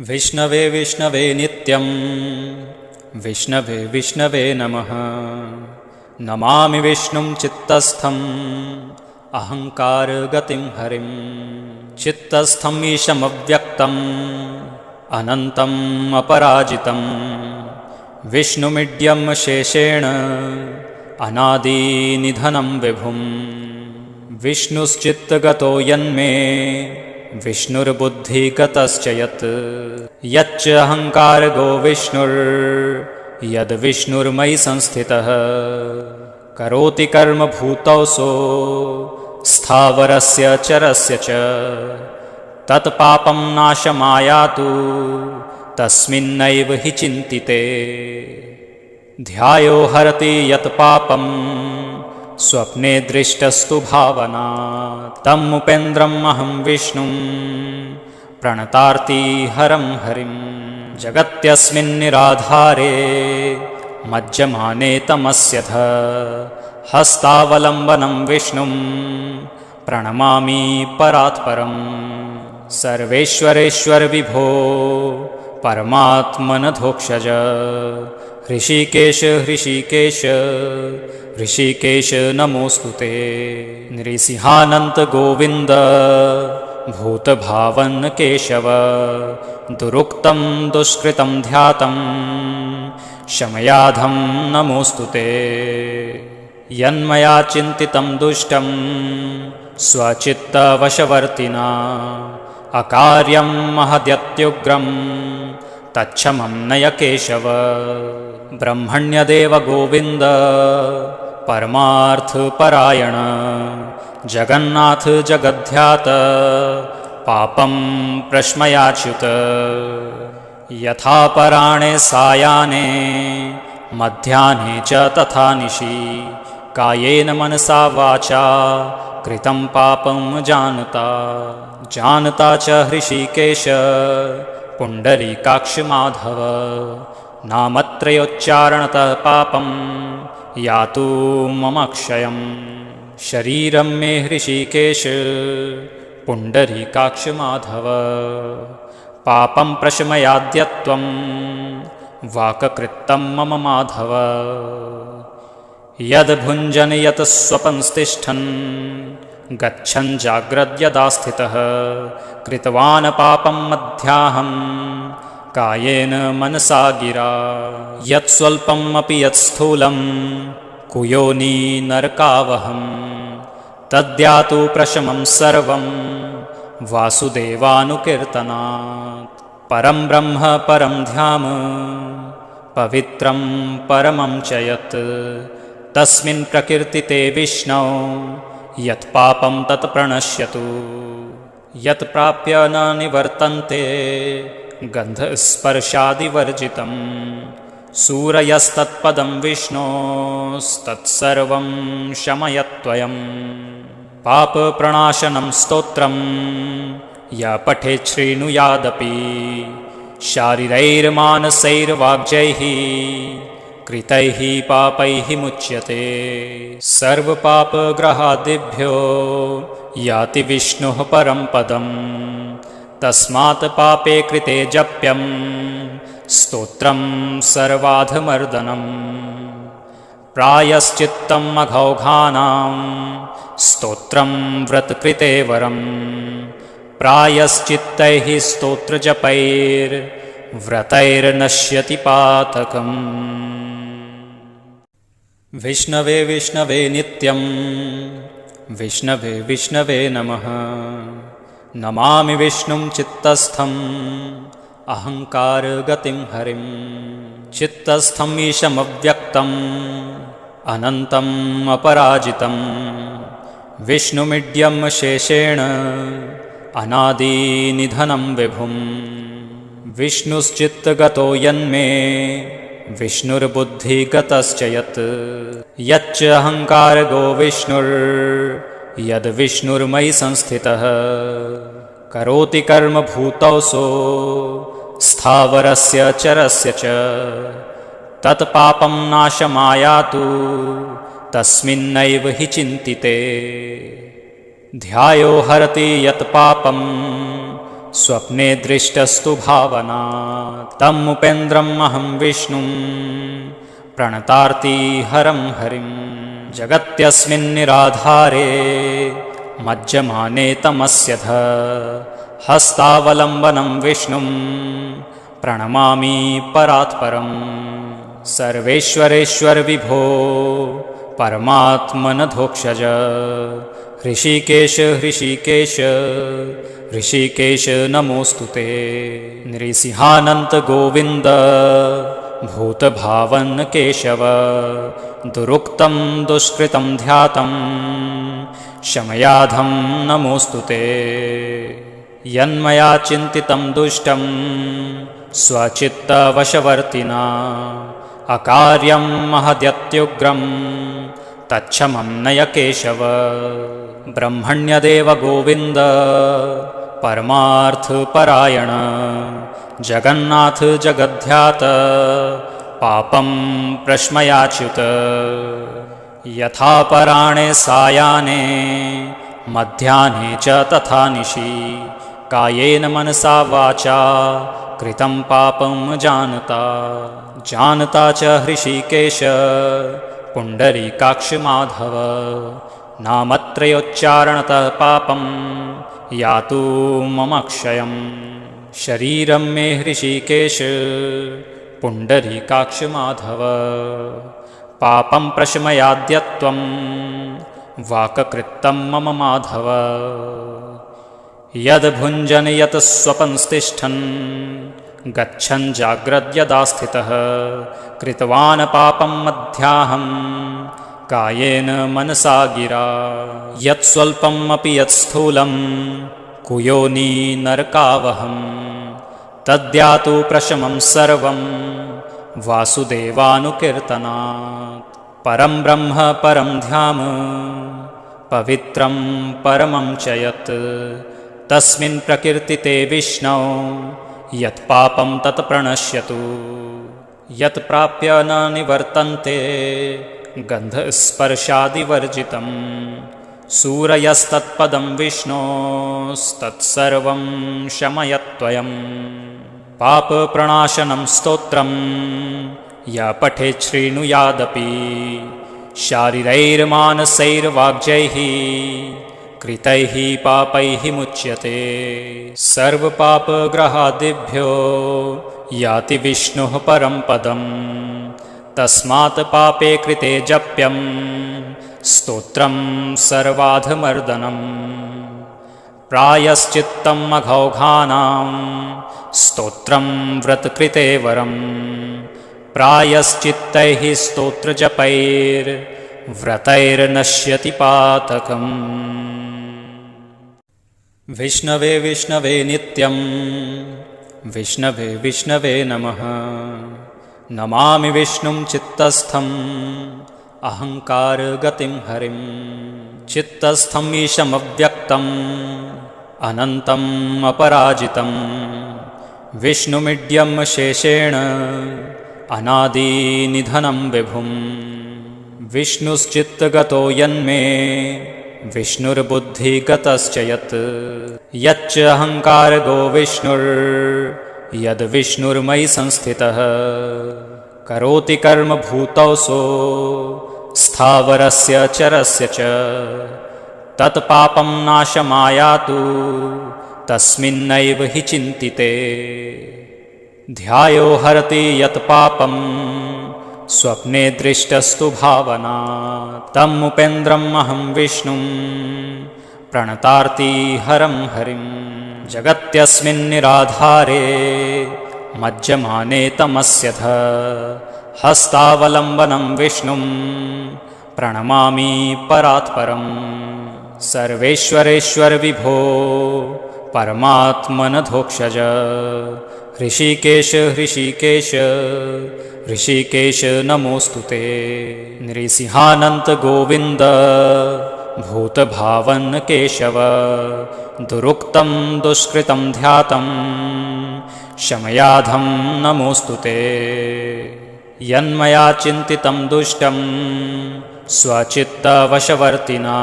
विष्णवे विष्णवे नित्यं विष्णवे विष्णवे नमः। नमामि विष्णुं चित्तस्थम् अहङ्कारगतिं हरिं। चित्तस्थम् ईशमव्यक्तम् अनन्तम् अपराजितं। विष्णुमिड्यं शेषेण अनादिनिधनं विभुम्। विष्णुश्चित्तगतो यन्मे विष्णुर्बुद्धिगतश्च यत्। यच्च अहङ्कारगो विष्णुर्यद्विष्णुर्मयि संस्थितः। करोति कर्म भूतौ सो स्थावरस्य चरस्य च। तत्पापं नाशमायातु तस्मिन्नैव हि चिन्तिते। ध्यायो हरति यत्पापं स्वप्ने दृष्टस्तु भावना। तम् उपेन्द्रम् अहं विष्णुं प्रणतार्ति हरं हरिं। जगत्यस्मिन्निराधारे मज्जमाने तमस्यथ। हस्तावलम्बनं विष्णुं प्रणमामि परात्परम्। सर्वेश्वरेश्वर विभो परमात्मनधोक्षज। हृषीकेश हृषीकेश ऋषिकेश नमोस्तुते। नृसिंहानन्त गोविन्द भूतभावन केशव। दुरुक्तं दुष्कृतं ध्यातं शमयाधं नमोस्तुते। यन्मया चिन्तितं दुष्टं स्वचित्तवशवर्तिना। अकार्यं महद्यत्युग्रं तच्छमं नय केशव। ब्रह्मण्यदेव गोविन्द परमार्थपरायण। जगन्नाथ जगद्ध्यात पापं प्रश्मयाच्युत। यथा पराणे सायाह्ने मध्याह्ने च तथा निशि। कायेन मनसा वाचा कृतं पापं जानता। जानता च हृषीकेश पुण्डरीकाक्ष माधव। नामत्रयोच्चारणतः पापं यातु मम क्षयम्। शरीरं मे हृषीकेश पुण्डरीकाक्ष माधव। पापं प्रशमयाद्यत्वं वाक्कृतं मम माधव। यद्भुञ्जन् यत् स्वपंस्तिष्ठन् गच्छन् जाग्रद्यदा स्थितः। कृतवान् पापं मध्याहं कायेन मनसा गिरा। यत् स्वल्पमपि यत् स्थूलं कुयोनि नरकावहं। तद्यातु प्रशमं सर्वं वासुदेवानुकीर्तनात्। परं ब्रह्म परं ध्याम पवित्रं परमं च यत्। तस्मिन् प्रकीर्तिते विष्णौ यत् पापं तत् प्रणश्यतु। यत् प्राप्य न निवर्तन्ते गन्धस्पर्शादिवर्जितं। सूरयस्तत्पदं विष्णोस्तत्सर्वं शमयत्वयं। पापप्रणाशनं स्तोत्रं य पठेत् शृणुयादपि। शारीरैर्मानसैर्वाग्जैः कृतैः पापैः मुच्यते। सर्वपापग्रहादिभ्यो याति विष्णुः परं पदम्। तस्मात् पापे कृते जप्यं स्तोत्रं सर्वाधमर्दनम्। प्रायश्चित्तम् अघौघानां स्तोत्रं व्रतकृते वरम्। प्रायश्चित्तैः स्तोत्रजपैर्व्रतैर्नश्यति पातकम्। विष्णवे विष्णवे नित्यं विष्णवे विष्णवे नमः। नमामि विष्णुं चित्तस्थम् अहङ्कारगतिं हरिं। चित्तस्थम् ईशमव्यक्तम् अनन्तम् अपराजितं। विष्णुमिड्यं शेषेण अनादिनिधनं विभुम्। विष्णुश्चित्तगतो यन्मे विष्णुर्बुद्धिगतश्च यत्। यच्च अहङ्कारगो विष्णुर्यद्विष्णुर्मयि संस्थितः। करोति कर्म भूतौ सो स्थावरस्य चरस्य च। तत्पापं नाशमायातु तस्मिन्नैव हि चिन्तिते। ध्यायो हरति यत्पापं स्वप्ने दृष्टस्तु भावना तम् उपेन्द्रम् अहं विष्णुं प्रणतार्ति हरं हरिं जगत्यस्मिन् निराधारे मज्जमाने तमस्य हस्तावलम्बनं विष्णुं प्रणमामि परात्परं सर्वेश्वरेश्वर विभो परमात्मनधोक्षज ऋषिकेश ऋषिकेश ऋषिकेश नमोस्तुते नृसिंहानन्त गोविन्द भूतभावन केशव दुरुक्तं दुष्कृतं ध्यातं शमयाधं नमोस्तुते यन्मया चिन्तितं दुष्टं स्वचित्तवशवर्तिना अकार्यं महद्यत्युग्रं तच्छमं नय केशव ब्रह्मण्यदेव गोविन्द परमार्थपरायण जगन्नाथ जगद्ध्यात पापं प्रश्मयाच्युत यथा पराणे सायाने मध्याह्ने च तथा निशि कायेन मनसा वाचा कृतं पापं जानता च हृषीकेश पुण्डरीकाक्ष माधव नामत्रयोच्चारणतः पापं यातु मम क्षयं शरीरं मे हृषीकेश पुण्डरीकाक्ष माधव पापं प्रशमयाद्यत्वं वाक्कृतं मम माधव यद् भुञ्जन् यत् स्वपंस्तिष्ठन् गच्छन् जाग्रद्यदा स्थितः कृतवान् पापं मध्याहं कायेन मनसा गिरा यत् स्वल्पम् अपि यत् स्थूलं कुयोनि नरकावहं तद्यातु प्रशमं सर्वं वासुदेवानुकीर्तनात् परं ब्रह्म परं ध्यान पवित्रं परमं च यत् तस्मिन् प्रकीर्तिते विष्णौ यत् पापं तत् प्रणश्यतु यत् प्राप्य न निवर्तन्ते गन्धस्पर्शादिवर्जितं सूरयस्तत्पदं विष्णोस्तत्सर्वं शमयत्वयं पापप्रणाशनं स्तोत्रं य पठेत् शृणुयादपि शारीरैर्मानसैर्वाग्जैः कृतैः पापैः मुच्यते सर्वपापग्रहादिभ्यो याति विष्णुः परं पदं तस्मात् पापे कृते जप्यं स्तोत्रं सर्वाधमर्दनं प्रायश्चित्तम् अघौघानां स्तोत्रं व्रतकृते वरं प्रायश्चित्तैः स्तोत्रजपैर्व्रतैर्नश्यति पातकम् विष्णवे विष्णवे नित्यं विष्णवे विष्णवे नमः नमामि विष्णुं चित्तस्थम् अहङ्कारगतिं हरिं चित्तस्थम् ईशमव्यक्तम् अनन्तम् अपराजितं विष्णुमिड्यं शेषेण अनादिनिधनं विभुं विष्णुश्चित्तगतो यन्मे विष्णुर्बुद्धिगतश्च यच्च अहङ्कारगो विष्णुर्यद्विष्णुर्मयि संस्थितः करोति कर्म भूतौ सो स्थावरस्य चरस्य च तत्पापं नाशमायातु तस्मिन्नैव हि चिन्तिते ध्यायो हरति यत् पापं स्वप्ने दृष्टस्तु भावना तम् उपेन्द्रम् अहं विष्णुं प्रणतार्ति हरं हरिं जगत्यस्मिन् निराधारे मज्जमाने तमस्य हस्तावलम्बनं विष्णुं प्रणमामि परात्परं सर्वेश्वरेश्वर विभो परमात्मनधोक्षज ऋषिकेश ऋषिकेश ऋषिकेश नमोस्तुते नृसिंहानन्त गोविन्द भूतभावन केशव दुरुक्तं दुष्कृतं ध्यातं शमयाधं नमोस्तुते यन्मया चिन्तितं दुष्टं स्वचित्तवशवर्तिना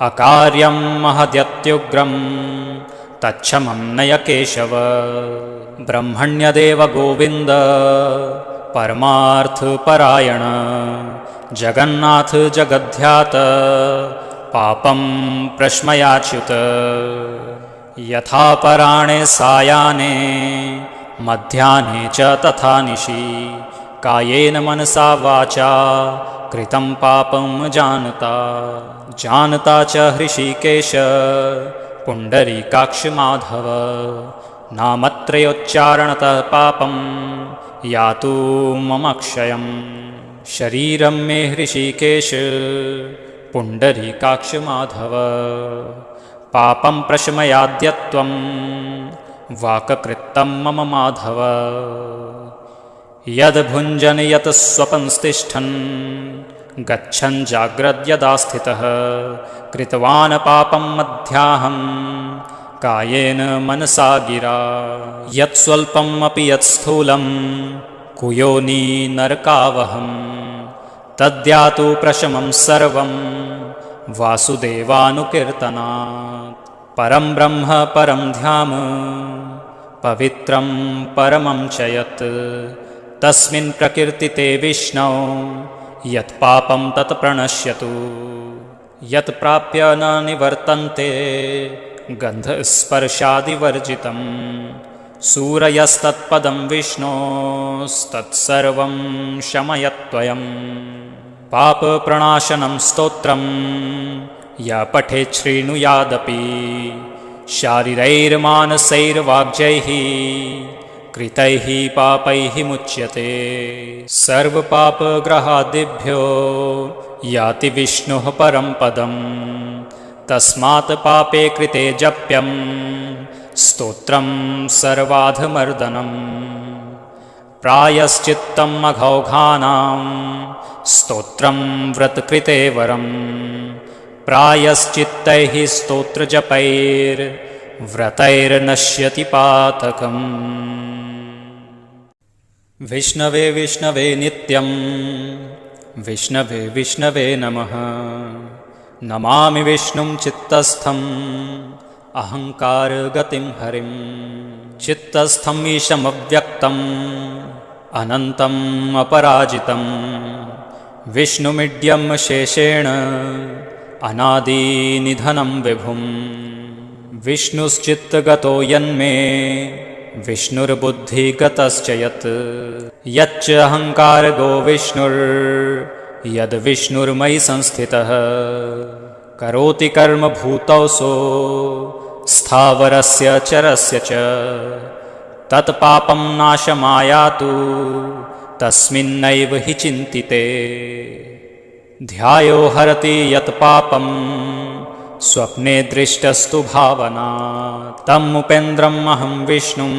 अकार्यं महद्यत्युग्रं तच्छमं नय केशव। ब्रह्मण्यदेव गोविन्द परमार्थपरायण जगन्नाथ जगद्ध्यात पापं प्रश्मयाच्युत। यथा पराणे सायाने मध्याह्ने च तथा निशि कायेन मनसा वाचा कृतं पापं जानता जानता च हृषीकेश पुण्डरीकाक्ष माधव। नामत्रयोच्चारणतः पापं यातु मम क्षयम्। शरीरं मे हृषीकेश पुण्डरीकाक्ष माधव। पापं प्रशमयाद्यत्वं वाक्कृतं मम माधव। यद् भुञ्जन् यत् स्वपंस्तिष्ठन् गच्छन् जाग्रद्यदा स्थितः कृतवान् पापं मध्याहं कायेन मनसा गिरा। यत् स्वल्पम् अपि यत् स्थूलं कुयोनि नरकावहं तद्यातु प्रशमं सर्वं वासुदेवानुकीर्तनात्। परं ब्रह्म परं ध्याम पवित्रं परमं च यत् तस्मिन् प्रकीर्तिते विष्णौ यत् पापं तत् प्रणश्यतु। यत् प्राप्य न निवर्तन्ते गन्धस्पर्शादिवर्जितं सूरयस्तत्पदं विष्णोस्तत्सर्वं शमयत्वयम्। पापप्रणाशनं स्तोत्रं या पठेत् शृणुयादपि शारीरैर्मानसैर्वाग्जैः कृतैः पापैः मुच्यते। सर्वपापग्रहादिभ्यो याति विष्णुः परं पदम्। तस्मात् पापे कृते जप्यं स्तोत्रं सर्वाधमर्दनम्। प्रायश्चित्तम् अघौघानां स्तोत्रं व्रतकृते वरम्। प्रायश्चित्तैः स्तोत्रजपैर्व्रतैर्नश्यति पातकम्। विष्णवे विष्णवे नित्यं विष्णवे विष्णवे नमः। नमामि विष्णुं चित्तस्थम् अहङ्कारगतिं हरिं। चित्तस्थम् ईशमव्यक्तम् अनन्तम् अपराजितं। विष्णुमिड्यं शेषेण अनादिनिधनं विभुं। विष्णुश्चित्तगतो यन्मे विष्णुर्बुद्धिगतश्च यत्। यच्च अहङ्कारगो विष्णुर्यद्विष्णुर्मयि संस्थितः। करोति कर्म भूतौ सो स्थावरस्य चरस्य च। तत्पापं नाशमायातु तस्मिन्नैव हि चिन्तिते। ध्यायो हरति यत् पापं स्वप्ने दृष्टस्तु भावना। तम् उपेन्द्रम् अहं विष्णुं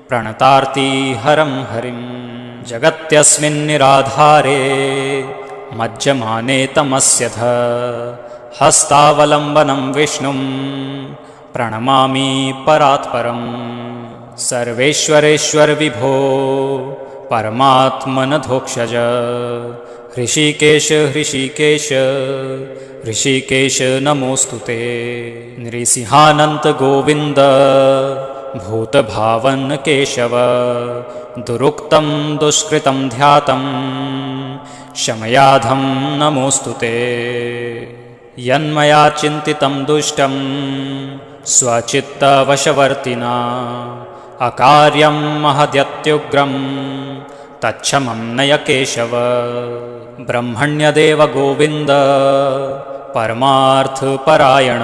प्रणतार्ति हरं हरिं। जगत्यस्मिन् निराधारे मज्जमाने तमस्य ध। हस्तावलम्बनं विष्णुं प्रणमामि परात्परम्। सर्वेश्वरेश्वर विभो परमात्मनधोक्षज। हृषीकेश हृषीकेश हृषीकेश नमोऽस्तुते। नृसिंहानन्त गोविन्द भूतभावन केशव। दुरुक्तं दुष्कृतं ध्यातं शमयाधं नमोऽस्तुते। यन्मया चिन्तितं दुष्टं स्वचित्तवशवर्तिना अकार्यं महद्यत्युग्रं तच्छमं नय केशव। ब्रह्मण्यदेव गोविन्द परमार्थपरायण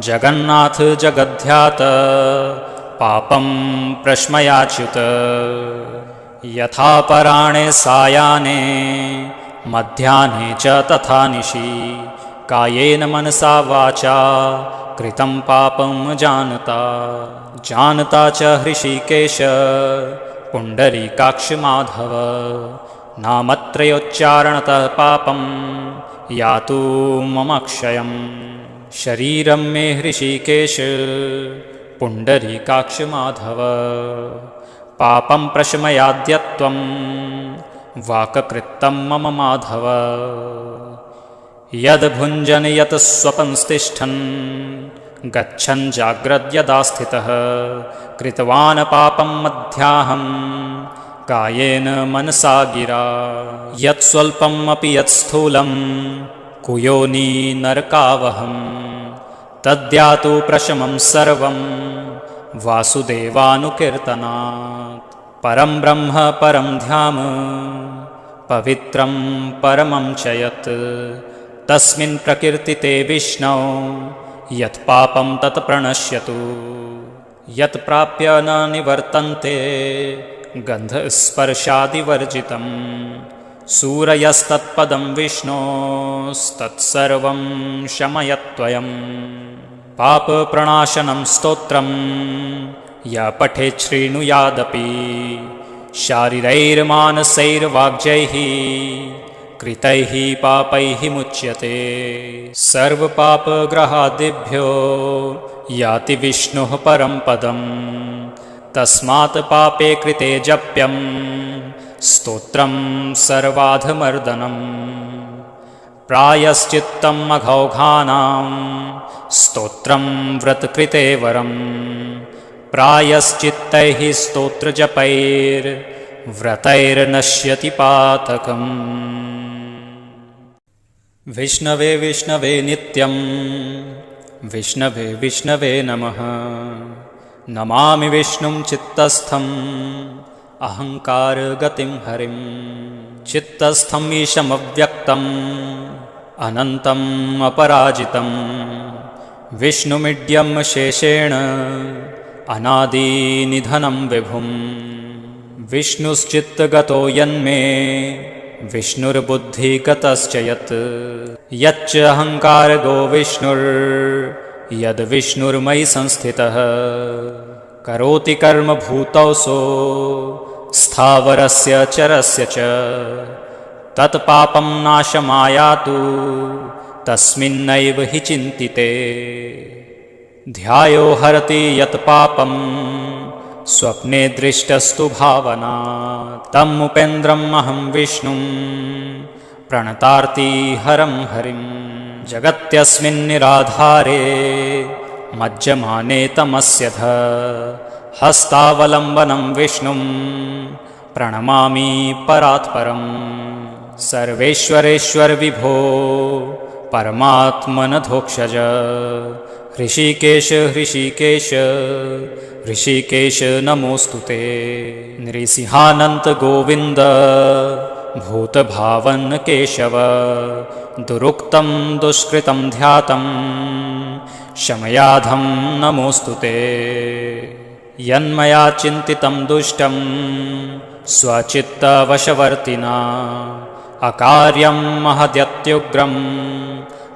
जगन्नाथ जगद्ध्यात पापं प्रश्मयाच्युत। यथा पराणे सायाने मध्याह्ने च तथा निशि कायेन मनसा वाचा कृतं पापं जानता जानता च हृषीकेश पुण्डरीकाक्ष माधव। नामत्रयोच्चारणतः पापं यातु मम क्षयम्। शरीरं मे हृषीकेश पुण्डरीकाक्ष माधव। पापं प्रशमयाद्यत्वं वाक्कृतं मम माधव। यद् भुञ्जन् यत् स्वपंस्तिष्ठन् गच्छन् जाग्रद्यदा स्थितः कृतवान् पापं मध्याहं कायेन मनसा गिरा यत् स्वल्पम् अपि यत् स्थूलं कुयोनि नरकावहं तद्यातु प्रशमं सर्वं वासुदेवानुकीर्तनात् परं ब्रह्म परं ध्यान पवित्रं परमं च यत् तस्मिन् प्रकीर्तिते विष्णौ यत् पापं तत् प्रणश्यतु यत् प्राप्य न निवर्तन्ते गन्धस्पर्शादिवर्जितं सूरयस्तत्पदं विष्णोस्तत्सर्वं शमयत्वयम् पापप्रणाशनं स्तोत्रं य पठेत् शृणुयादपि शारीरैर्मानसैर्वाग्जैः कृतैः पापैः मुच्यते सर्वपापग्रहादिभ्यो याति विष्णुः परं पदं तस्मात् पापे कृते जप्यं स्तोत्रं सर्वाधमर्दनं प्रायश्चित्तम् अघौघानां स्तोत्रं व्रतकृते वरं प्रायश्चित्तैः स्तोत्रजपैर्व्रतैर्नश्यति पातकम् विष्णवे विष्णवे नित्यं विष्णवे विष्णवे नमः नमामि विष्णुं चित्तस्थम् अहङ्कारगतिं हरिं चित्तस्थम् ईशमव्यक्तम् अनन्तम् अपराजितं विष्णुमिड्यं शेषेण अनादिनिधनं विभुं विष्णुश्चित्तगतो यन्मे विष्णुर्बुद्धिगतश्च यच्च अहङ्कारगो विष्णुर्यद्विष्णुर्मयि संस्थितः करोति कर्म भूतौ सो स्थावरस्य चरस्य च तत्पापं नाशमायातु तस्मिन्नैव हि चिन्तिते ध्यायो हरति यत् पापं स्वप्ने दृष्टस्तु भावना तम् उपेन्द्रम् अहं विष्णुं प्रणतार्ति हरं हरिं जगत्यस्मिन्निराधारे मज्जमाने तमस्य हस्तावलम्बनं विष्णुं प्रणमामि परात्परं सर्वेश्वरेश्वर विभो परमात्मनधोक्षज ऋषिकेश ऋषिकेश ऋषिकेश नमोऽस्तु ते नृसिंहानन्त गोविन्द भूतभावन केशव दुरुक्तं दुष्कृतं ध्यातं शमयाधं नमोऽस्तु ते यन्मया चिन्तितं दुष्टं स्वचित्तवशवर्तिना अकार्यं महद्यत्युग्रं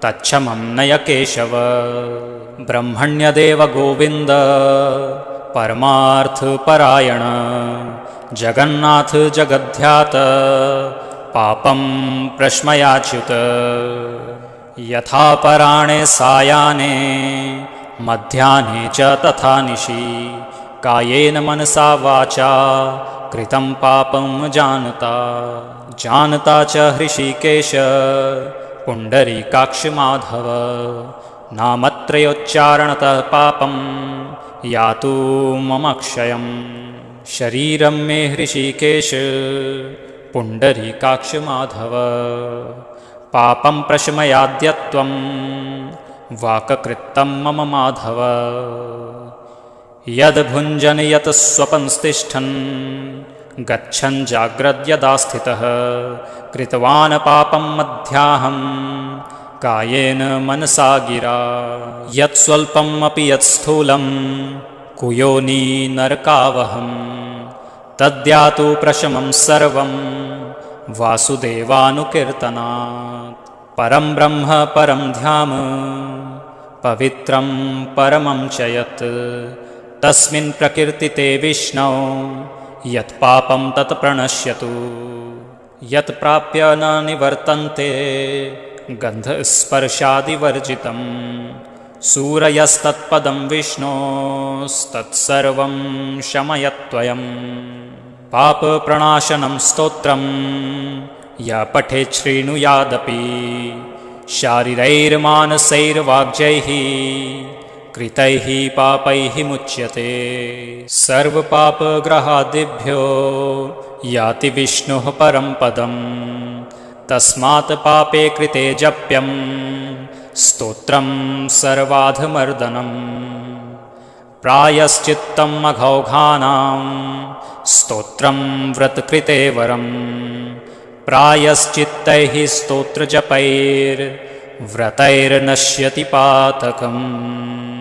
तच्छमं नय केशव ब्रह्मण्यदेव गोविन्द परमार्थपरायण जगन्नाथ जगद्ध्यात पापं प्रश्मयाच्युत यथा पराणे सायाने मध्याह्ने च तथा निशि कायेन मनसा वाचा कृतं पापं जानता च हृषिकेश पुण्डरीकाक्ष माधव नामत्रयोच्चारणतः पापं यातु मम क्षयं शरीरं मे हृषिकेश पुण्डरीकाक्ष माधव पापं प्रशमयाद्यत्वं वाक्कृतं मम माधव यद्भुञ्जन यत् स्वपंस्तिष्ठन् गच्छन् जाग्रद्यदा स्थितः कृतवान् पापं मध्याहं कायेन मनसा गिरा यत् स्वल्पम् अपि यत् स्थूलं कुयोनि नरकावहं तद्यातु प्रशमं सर्वं वासुदेवानुकीर्तनात् परं ब्रह्म परं ध्यान पवित्रं परमं च यत् तस्मिन् प्रकीर्तिते विष्णौ यत् पापं तत् प्रणश्यतु यत् प्राप्य न निवर्तन्ते गन्धस्पर्शादिवर्जितं सूरयस्तत्पदं विष्णोस्तत्सर्वं शमयत्वयम् पापप्रणाशनं स्तोत्रं य पठेत् शृणुयादपि शारीरैर्मानसैर्वाग्जैः कृतैः पापैः मुच्यते। सर्वपापग्रहादिभ्यो याति विष्णुः परं पदम्। तस्मात् पापे कृते जप्यं स्तोत्रं सर्वाधमर्दनम्। प्रायश्चित्तम् अघौघानां स्तोत्रं व्रतकृते वरम्। प्रायश्चित्तैः स्तोत्रजपैर्व्रतैर्नश्यति पातकम्।